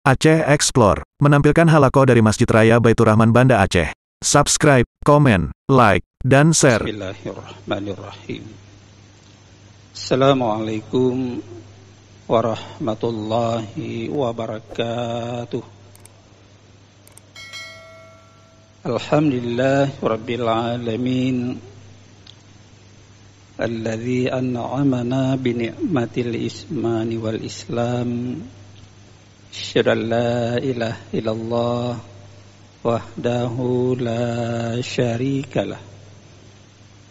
Aceh Explore menampilkan halaqah dari Masjid Raya Baitur Rahman Banda Aceh. Subscribe, komen, like, dan share. Bismillahirrahmanirrahim. Assalamualaikum warahmatullahi wabarakatuh. Alhamdulillah Rabbil Alamin, alladzi an'amana bini'matil ismani wal islam. Asyhadu an la ilaha illallah wahdahu la syarikalah,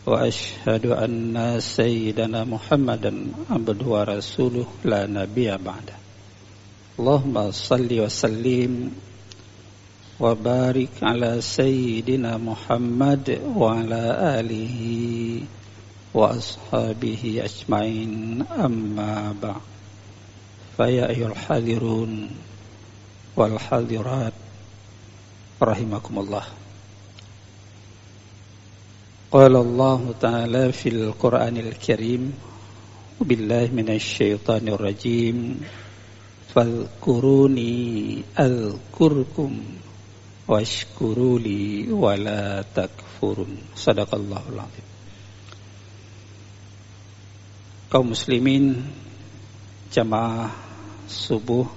wa asyhadu anna sayyidana Muhammadan abduhu wa rasuluh la nabiyya ba'da. Allahumma salli wa sallim wa barik ala sayyidina Muhammad wa ala alihi wa ashabihi ajmain, amma ba'd. Faya ayyuhal hadirun wal hadirat rahimakumullah. Qala Allah ta'ala fil Qur'anil Karim, billahi minasy syaithanir rajim, fadhkuruni azkurkum washkuruli wala takfurun. Shadaqallahul azim. Kaum muslimin, jamaah subuh,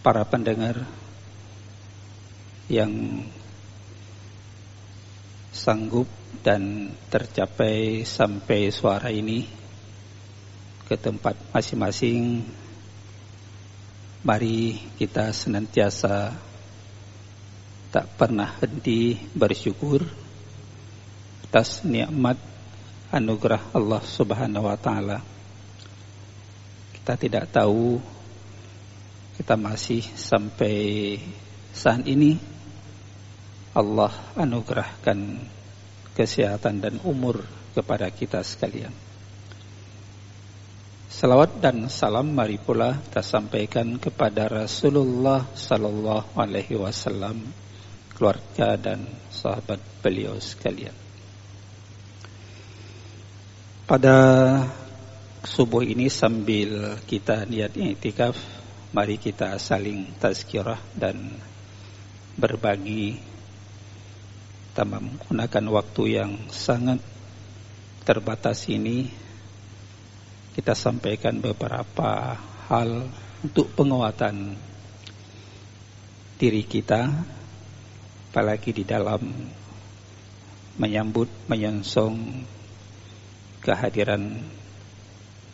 para pendengar yang sanggup dan tercapai sampai suara ini ke tempat masing-masing, mari kita senantiasa tak pernah henti bersyukur atas nikmat anugerah Allah Subhanahu wa taala. Kita tidak tahu kita masih sampai saat ini Allah anugerahkan kesehatan dan umur kepada kita sekalian. Salawat dan salam mari pula kita sampaikan kepada Rasulullah sallallahu alaihi wasallam, keluarga dan sahabat beliau sekalian. Pada subuh ini sambil kita niat i'tikaf, mari kita saling tazkirah dan berbagi. Kita menggunakan waktu yang sangat terbatas ini, kita sampaikan beberapa hal untuk penguatan diri kita, apalagi di dalam menyambut, menyongsong kehadiran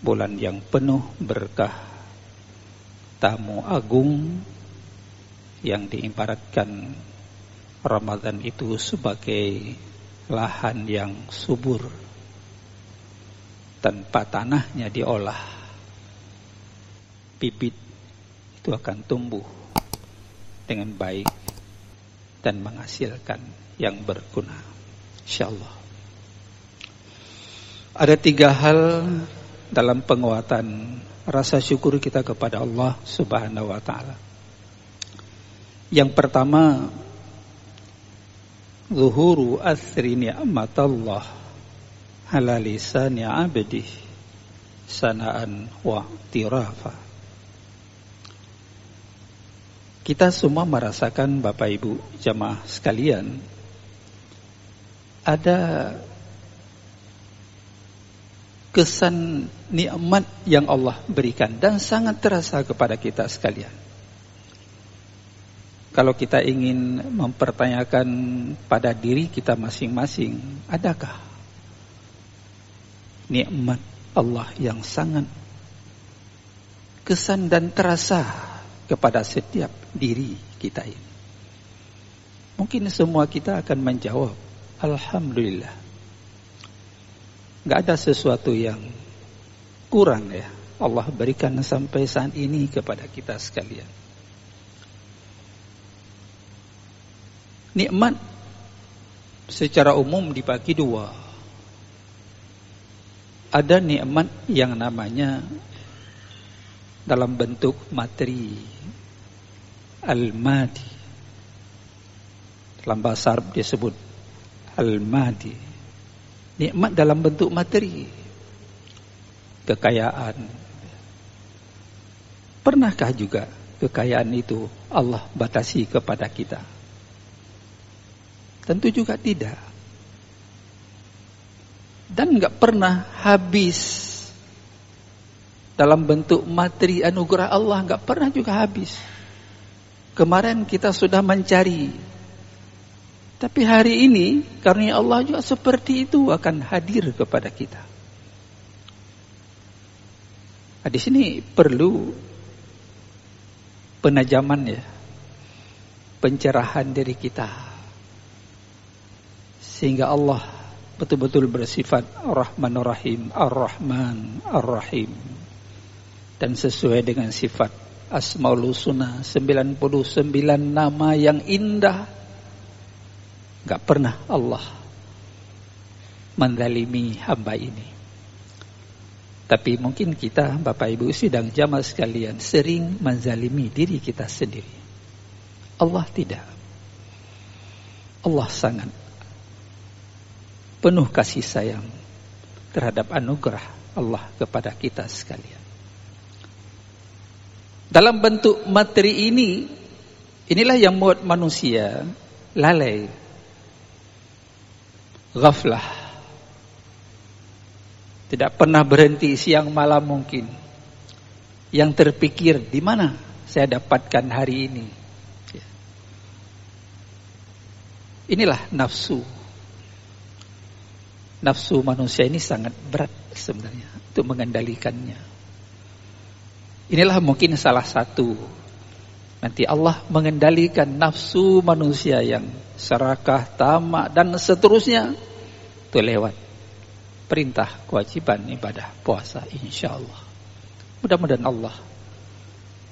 bulan yang penuh berkah, tamu agung yang diibaratkan Ramadan itu sebagai lahan yang subur, tanpa tanahnya diolah, bibit itu akan tumbuh dengan baik dan menghasilkan yang berguna, insyaallah. Ada 3 hal dalam penguatan rasa syukur kita kepada Allah Subhanahu wa taala. Yang pertama, zuhuru athri ni'matallah ala lisani 'abdih sana'an wa tirafa. Kita semua merasakan, Bapak Ibu jamaah sekalian, ada kesan nikmat yang Allah berikan dan sangat terasa kepada kita sekalian. Kalau kita ingin mempertanyakan pada diri kita masing-masing, adakah nikmat Allah yang sangat kesan dan terasa kepada setiap diri kita ini? Mungkin semua kita akan menjawab, alhamdulillah. Gak ada sesuatu yang kurang ya Allah berikan sampai saat ini kepada kita sekalian. Nikmat secara umum dibagi 2. Ada nikmat yang namanya dalam bentuk materi, al-madi. Dalam bahasa Arab disebut al-madi. Nikmat dalam bentuk materi, kekayaan. Pernahkah juga kekayaan itu Allah batasi kepada kita? Tentu juga tidak. Dan enggak pernah habis. Dalam bentuk materi anugerah Allah enggak pernah juga habis. Kemarin kita sudah mencari, tapi hari ini karunia Allah juga seperti itu akan hadir kepada kita. Di sini perlu penajaman ya, pencerahan dari kita, sehingga Allah betul-betul bersifat Ar-Rahman Ar-Rahim, Ar-Rahman Ar-Rahim, dan sesuai dengan sifat Asmaul Husna, 99 nama yang indah. Gak pernah Allah menzalimi hamba ini. Tapi mungkin kita, Bapak Ibu sidang jamaah sekalian, sering menzalimi diri kita sendiri. Allah tidak. Allah sangat penuh kasih sayang terhadap anugerah Allah kepada kita sekalian. Dalam bentuk materi ini, inilah yang membuat manusia lalai, ghaflah, tidak pernah berhenti siang malam mungkin, yang terpikir di mana saya dapatkan hari ini. Inilah nafsu. Nafsu manusia ini sangat berat sebenarnya untuk mengendalikannya. Inilah mungkin salah satu nanti Allah mengendalikan nafsu manusia yang serakah, tamak dan seterusnya itu lewat perintah kewajiban ibadah puasa, insyaallah. Mudah-mudahan Allah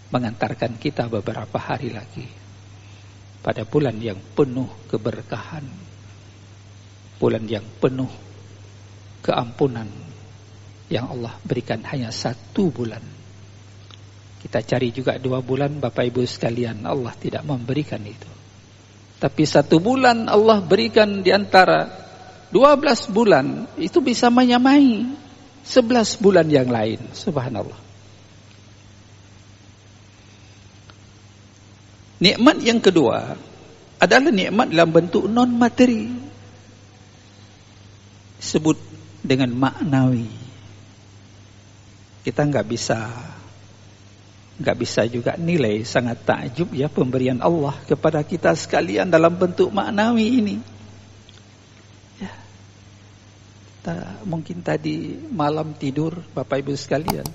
mengantarkan kita beberapa hari lagi pada bulan yang penuh keberkahan, bulan yang penuh keampunan yang Allah berikan hanya 1 bulan. Kita cari juga 2 bulan, Bapak Ibu sekalian, Allah tidak memberikan itu. Tapi 1 bulan Allah berikan di antara 12 bulan, itu bisa menyamai 11 bulan yang lain. Subhanallah. Nikmat yang kedua adalah nikmat dalam bentuk non materi, disebut dengan maknawi. Kita nggak bisa juga nilai, sangat takjub ya pemberian Allah kepada kita sekalian dalam bentuk maknawi ini. Ya. Mungkin tadi malam tidur Bapak Ibu sekalian,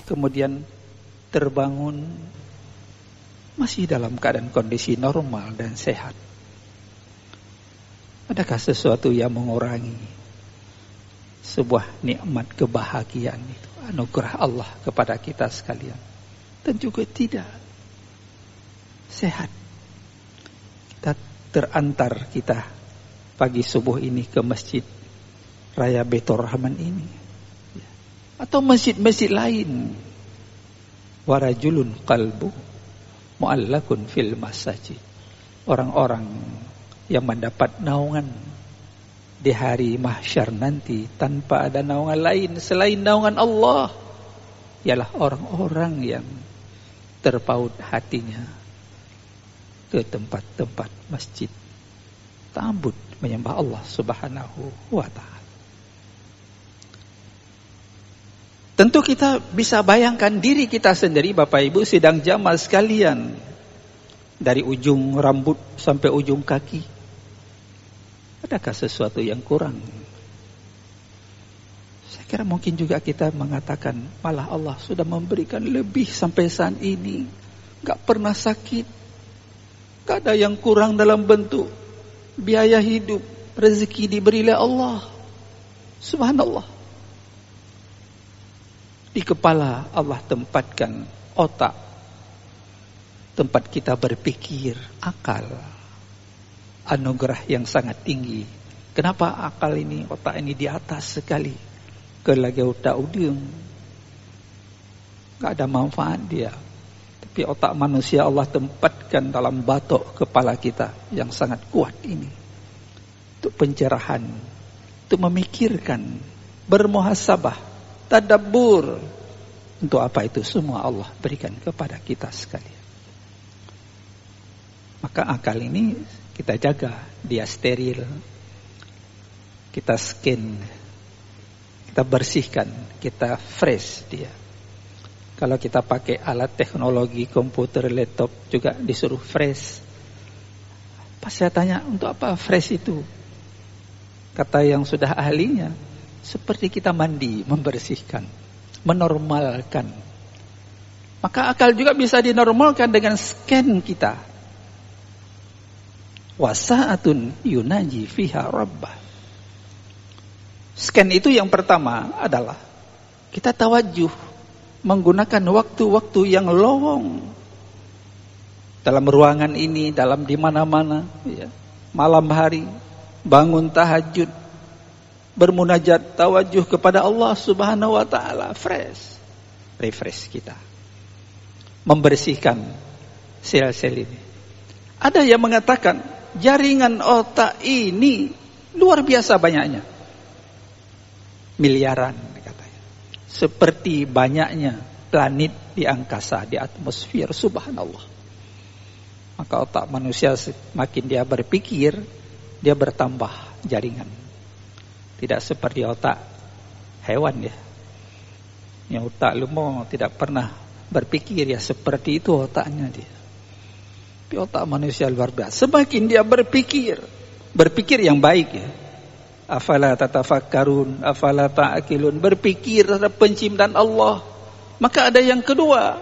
kemudian terbangun masih dalam keadaan kondisi normal dan sehat. Adakah sesuatu yang mengurangi sebuah nikmat kebahagiaan itu, anugerah Allah kepada kita sekalian? Dan juga tidak. Sehat. Kita terantar kita pagi subuh ini ke masjid Raya Baitur Rahman ini, atau masjid-masjid lain. Warajulun qalbu mu'allakun fil masajid. Orang-orang yang mendapat naungan di hari mahsyar nanti tanpa ada naungan lain selain naungan Allah, ialah orang-orang yang terpaut hatinya ke tempat-tempat masjid, ta'abbud, menyembah Allah Subhanahu wa ta'ala. Tentu kita bisa bayangkan diri kita sendiri, Bapak Ibu sidang jamaah sekalian, dari ujung rambut sampai ujung kaki. Adakah sesuatu yang kurang? Saya kira mungkin juga kita mengatakan, malah Allah sudah memberikan lebih sampai saat ini. Gak pernah sakit. Gak ada yang kurang dalam bentuk biaya hidup. Rezeki diberi oleh Allah. Subhanallah. Di kepala Allah tempatkan otak, tempat kita berpikir, akal. Anugerah yang sangat tinggi. Kenapa akal ini, otak ini di atas sekali? Kelagi otak udung, gak ada manfaat dia. Tapi otak manusia Allah tempatkan dalam batok kepala kita yang sangat kuat ini, untuk pencerahan, untuk memikirkan, bermuhasabah, tadabbur, Untuk apa itu semua Allah berikan kepada kita sekalian. Maka akal ini kita jaga, dia steril. Kita scan, kita bersihkan, kita fresh dia. Kalau kita pakai alat teknologi, komputer, laptop juga disuruh fresh. Pas saya tanya, untuk apa fresh itu? Kata yang sudah ahlinya, seperti kita mandi, membersihkan, menormalkan. Maka akal juga bisa dinormalkan dengan scan kita. Wasa'atun yunaji fiha rabbah. Scan itu yang pertama adalah kita tawajuh menggunakan waktu-waktu yang lowong dalam ruangan ini, dalam di mana-mana, ya. Malam hari bangun tahajud, bermunajat, tawajuh kepada Allah Subhanahu wa taala, refresh kita. Membersihkan sel-sel ini. Ada yang mengatakan jaringan otak ini luar biasa banyaknya. Miliaran katanya. Seperti banyaknya planet di angkasa, di atmosfer, subhanallah. Maka otak manusia semakin dia berpikir, dia bertambah jaringan. Tidak seperti otak hewan ya. Yang otak lemah tidak pernah berpikir ya, seperti itu otaknya dia. Tapi otak manusia luar biasa. Semakin dia berpikir yang baik ya. Afala tatafakkarun, afala ta'qilun, berpikir terhadap penciptaan Allah. Maka ada yang kedua,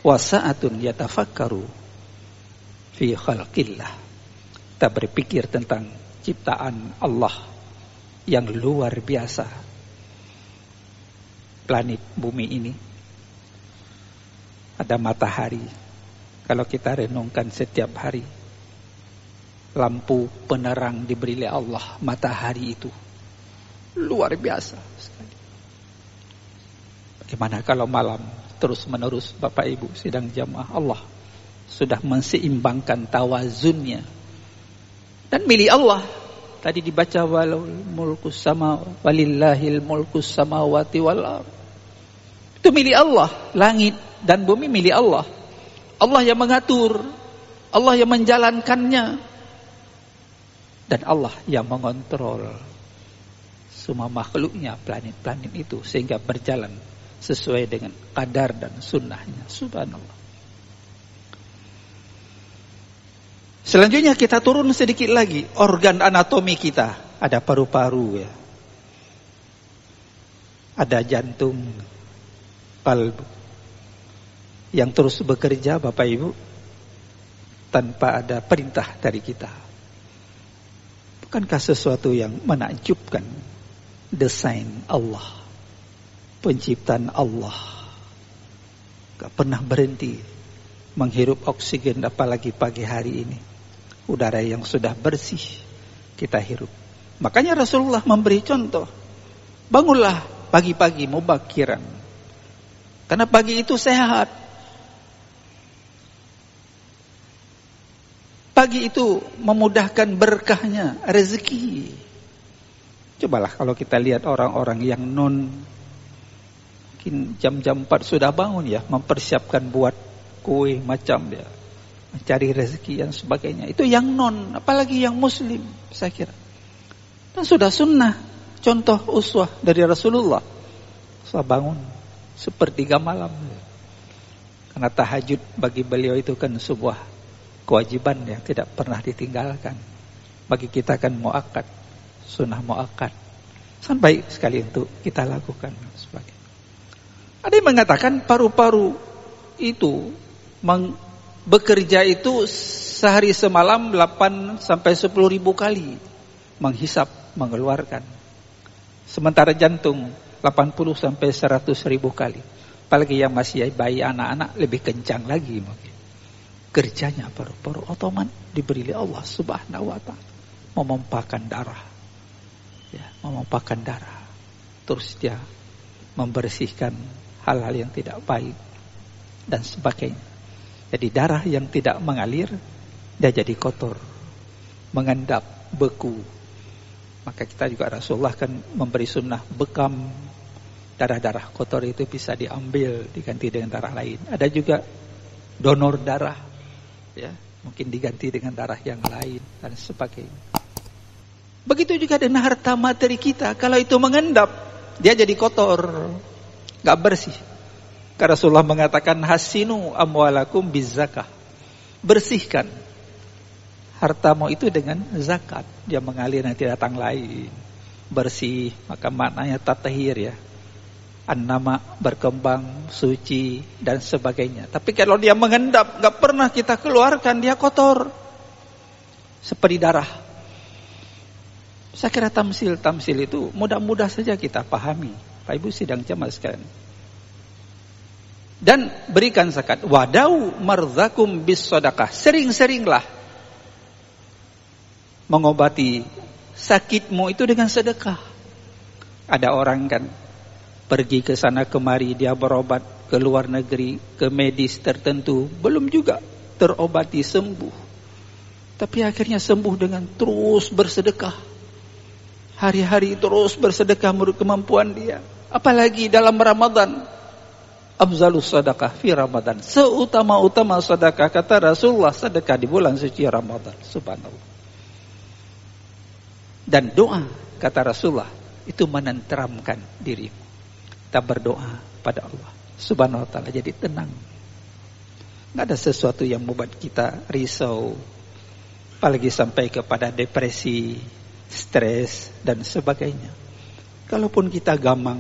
wasa'atun yatafakkaru fi khalqillah. Kita berpikir tentang ciptaan Allah yang luar biasa. Planet bumi ini ada matahari. Kalau kita renungkan setiap hari, lampu penerang diberi oleh Allah, matahari itu luar biasa sekali. Bagaimana kalau malam terus menerus Bapak Ibu sidang jamaah, Allah sudah menseimbangkan tawazunnya dan milik Allah. Tadi dibaca walillahil mulkus samawati wal ardh. Itu milik Allah, langit dan bumi milik Allah. Allah yang mengatur, Allah yang menjalankannya, dan Allah yang mengontrol semua makhluknya, planet-planet itu, sehingga berjalan sesuai dengan qadar dan sunnahnya. Subhanallah. Selanjutnya kita turun sedikit lagi, organ anatomi kita. Ada paru-paru ya, ada jantung, kalbu, yang terus bekerja Bapak Ibu tanpa ada perintah dari kita. Bukankah sesuatu yang menakjubkan? Desain Allah, penciptaan Allah, gak pernah berhenti menghirup oksigen, apalagi pagi hari ini. Udara yang sudah bersih kita hirup. Makanya Rasulullah memberi contoh, bangunlah pagi-pagi mubakiran, karena pagi itu sehat. Pagi itu memudahkan berkahnya rezeki. Cobalah kalau kita lihat orang-orang yang mungkin jam-jam 4 sudah bangun ya, mempersiapkan buat kue macam dia, mencari rezeki dan sebagainya. Itu yang non, apalagi yang muslim saya kira. Dan sudah sunnah, contoh uswah dari Rasulullah. Saya bangun sepertiga malam. Karena tahajud bagi beliau itu kan sebuah kewajiban yang tidak pernah ditinggalkan. Bagi kita kan muakkad, sunnah muakkad. Sangat baik sekali untuk kita lakukan. Ada yang mengatakan paru-paru itu bekerja itu sehari semalam 8 sampai 10 ribu kali menghisap, mengeluarkan. Sementara jantung 80 sampai 100 ribu kali. Apalagi yang masih bayi, anak-anak lebih kencang lagi mungkin. Kerjanya paru-paru otomatis diberi oleh Allah Subhanahu wa taala, memompakan darah. Ya, memompakan darah. Terus dia membersihkan hal-hal yang tidak baik dan sebagainya. Jadi darah yang tidak mengalir dia jadi kotor, mengendap, beku. Maka kita juga Rasulullah kan memberi sunnah bekam darah-darah kotor itu bisa diambil, diganti dengan darah lain. Ada juga donor darah, ya, mungkin diganti dengan darah yang lain dan sebagainya. Begitu juga dengan harta materi kita, kalau itu mengendap, dia jadi kotor, gak bersih. Karena Rasulullah mengatakan hasinu amwalakum bizzakah, bersihkan hartamu itu dengan zakat, dia mengalir nanti datang lain. Bersih, maka maknanya tatahir, ya, an-nama, berkembang, suci dan sebagainya. Tapi kalau dia mengendap, gak pernah kita keluarkan, dia kotor seperti darah. Saya kira tamsil itu mudah-mudah saja kita pahami, Pak Ibu sidang jamaah sekalian. Dan berikan zakat. Wadau marzakum bis sedekah, sering-seringlah mengobati sakitmu itu dengan sedekah. Ada orang kan pergi ke sana kemari, dia berobat ke luar negeri, ke medis tertentu, belum juga terobati sembuh. Tapi akhirnya sembuh dengan terus bersedekah. Hari-hari terus bersedekah menurut kemampuan dia. Apalagi dalam Ramadan. Afzalus sedekah fi Ramadan. Seutama-utama sedekah, kata Rasulullah, sedekah di bulan suci Ramadan. Subhanallah. Dan doa, kata Rasulullah, itu menenteramkan dirimu. Kita berdoa pada Allah Subhanahu wa ta'ala, jadi tenang. Nggak ada sesuatu yang membuat kita risau, apalagi sampai kepada depresi, stres dan sebagainya. Kalaupun kita gamang,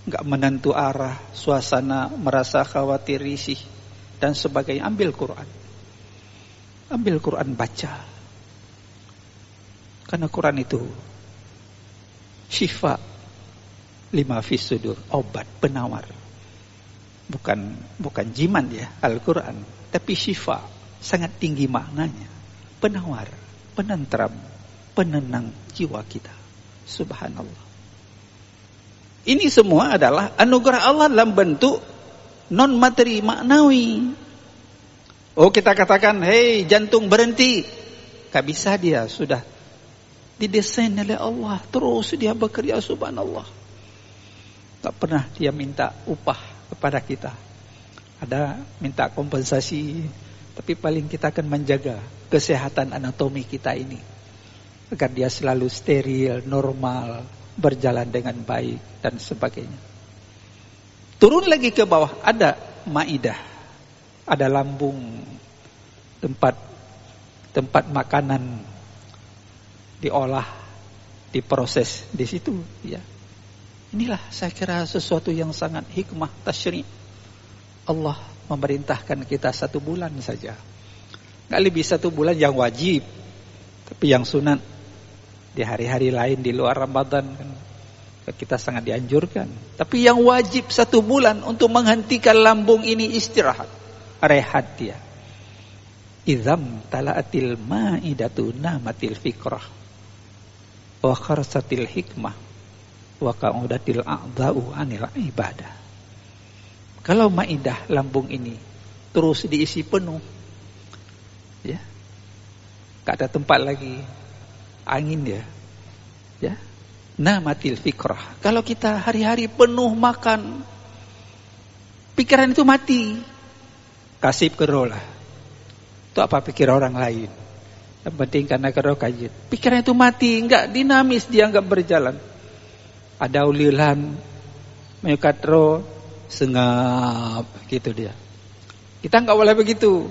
nggak menentu arah, suasana, merasa khawatir, risih dan sebagainya, ambil Quran. Ambil Quran, baca. Karena Quran itu syifa lima fis sudur, obat, penawar. Bukan jiman ya, Al-Quran, tapi syifa, sangat tinggi maknanya. Penawar, penentram, penenang jiwa kita. Subhanallah. Ini semua adalah anugerah Allah dalam bentuk non materi, maknawi. Oh, kita katakan, hei jantung berhenti. Gak bisa, dia sudah didesain oleh Allah, terus dia bekerja, subhanallah. Tak pernah dia minta upah kepada kita. Ada minta kompensasi, tapi paling kita akan menjaga kesehatan anatomi kita ini agar dia selalu steril, normal, berjalan dengan baik dan sebagainya. Turun lagi ke bawah, ada maidah, ada lambung, tempat makanan diolah, diproses di situ, ya. Inilah saya kira sesuatu yang sangat hikmah tasyri'. Allah memerintahkan kita 1 bulan saja. Nggak lebih 1 bulan yang wajib, tapi yang sunat di hari-hari lain di luar Ramadan kan kita sangat dianjurkan. Tapi yang wajib 1 bulan untuk menghentikan lambung ini istirahat, rehat dia. Idzam talaatil maidatu namatil fikrah wa kharsatil hikmah wa qa'udatil a'dha'u anil ibadah. Kalau maidah, lambung ini terus diisi penuh, ya, gak ada tempat lagi angin, ya, namatil fikrah. Kalau kita hari-hari penuh makan, pikiran itu mati, kasib kerolah. Itu apa pikir orang lain? Yang penting karena karo kajit. Pikiran itu mati, enggak dinamis, dia enggak berjalan. Ada ulilan, menyukatro, sengap, gitu dia. Kita enggak boleh begitu.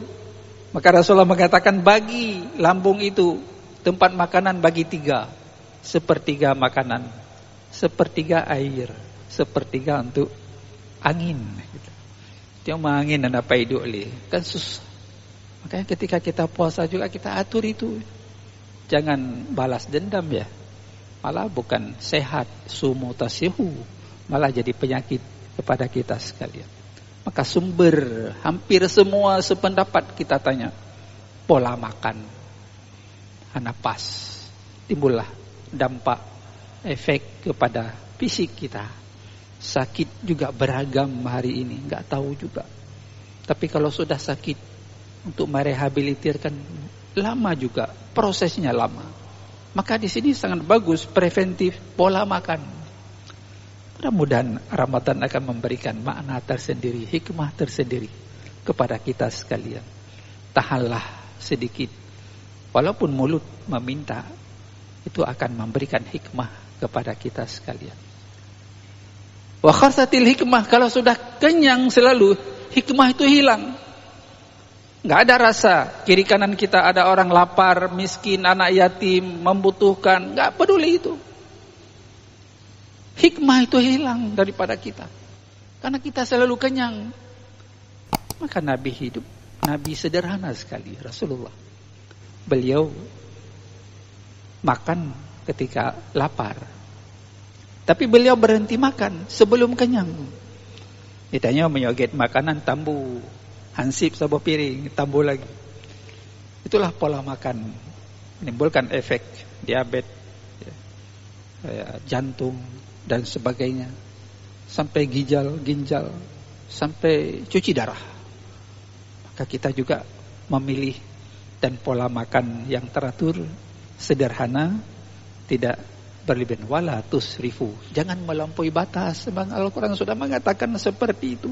Maka Rasulullah mengatakan bagi lambung itu tempat makanan bagi 3. 1/3 makanan, 1/3 air, 1/3 untuk angin. Gitu. Dia mau angin dan apa hidup li, kan susah. Makanya ketika kita puasa juga kita atur itu. Jangan balas dendam ya. Malah bukan sehat, sumu tasihu, malah jadi penyakit kepada kita sekalian. Maka sumber hampir semua sependapat kita tanya, pola makan. Pas timbullah dampak efek kepada fisik kita. Sakit juga beragam hari ini, enggak tahu juga. Tapi kalau sudah sakit, untuk merehabilitirkan lama juga, prosesnya lama. Maka di sini sangat bagus preventif pola makan. Mudah-mudahan Ramadan akan memberikan makna tersendiri, hikmah tersendiri kepada kita sekalian. Tahanlah sedikit, walaupun mulut meminta, itu akan memberikan hikmah kepada kita sekalian. Wa kharsatil hikmah, kalau sudah kenyang selalu, hikmah itu hilang. Nggak ada rasa. Kiri kanan kita ada orang lapar, miskin, anak yatim, membutuhkan. Nggak peduli itu. Hikmah itu hilang daripada kita. Karena kita selalu kenyang. Maka Nabi hidup, Nabi sederhana sekali, Rasulullah. Beliau makan ketika lapar. Tapi beliau berhenti makan sebelum kenyang. Ditanya menyoget makanan, tambu. Hansip sebuah piring, tambah lagi. Itulah pola makan, menimbulkan efek diabetes, jantung dan sebagainya, sampai ginjal, sampai cuci darah. Maka kita juga memilih dan pola makan yang teratur, sederhana, tidak berlebihan. Wala tusrifu, jangan melampaui batas. Sebab Al-Quran sudah mengatakan seperti itu.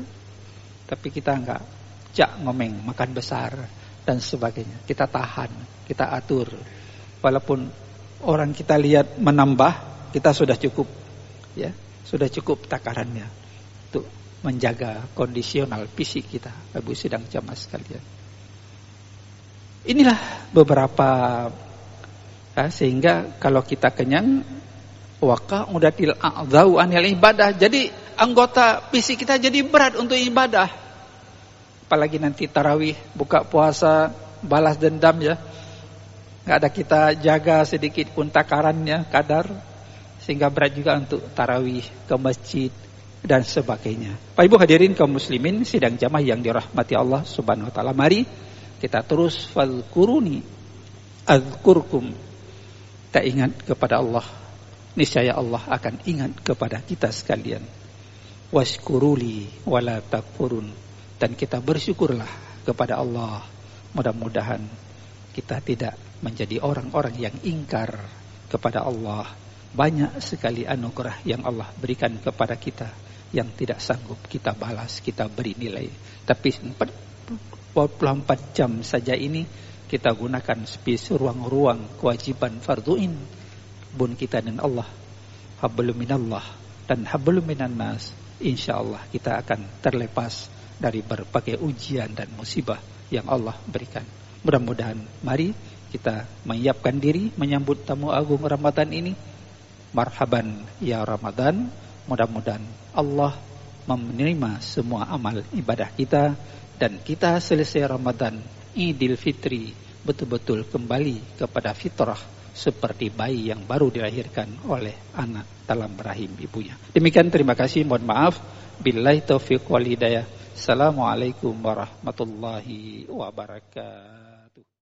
Tapi kita enggak. Jak ngomeng, makan besar dan sebagainya. Kita tahan, kita atur. Walaupun orang kita lihat menambah, kita sudah cukup, ya, sudah cukup takarannya untuk menjaga kondisional fisik kita. Ibu sidang jamaah sekalian. Inilah beberapa, sehingga kalau kita kenyang, waqa'udatil a'dzau anil ibadah. Jadi anggota fisik kita jadi berat untuk ibadah. Apalagi nanti tarawih, buka puasa, balas dendam ya. Nggak ada kita jaga sedikit pun takarannya, kadar. Sehingga berat juga untuk tarawih, ke masjid, dan sebagainya. Pak Ibu hadirin kaum muslimin, sidang jamaah yang dirahmati Allah subhanahu wa ta'ala. Mari kita terus fadhkuruni adzkurkum. Kita ingat kepada Allah. Niscaya Allah akan ingat kepada kita sekalian. Washkuruli wala takfurun. Dan kita bersyukurlah kepada Allah. Mudah-mudahan kita tidak menjadi orang-orang yang ingkar kepada Allah. Banyak sekali anugerah yang Allah berikan kepada kita yang tidak sanggup kita balas, kita beri nilai. Tapi 24 jam saja ini kita gunakan space ruang-ruang kewajiban farduin bun kita dan Allah. Hablum minallah dan hablum minan nas. Insyaallah kita akan terlepas dari berbagai ujian dan musibah yang Allah berikan. Mudah-mudahan mari kita menyiapkan diri menyambut tamu agung Ramadan ini. Marhaban ya Ramadan. Mudah-mudahan Allah menerima semua amal ibadah kita dan kita selesai Ramadan Idul Fitri betul-betul kembali kepada fitrah seperti bayi yang baru dilahirkan oleh anak dalam rahim ibunya. Demikian, terima kasih, mohon maaf. Billahi taufiq wal hidayah. Assalamualaikum warahmatullahi wabarakatuh.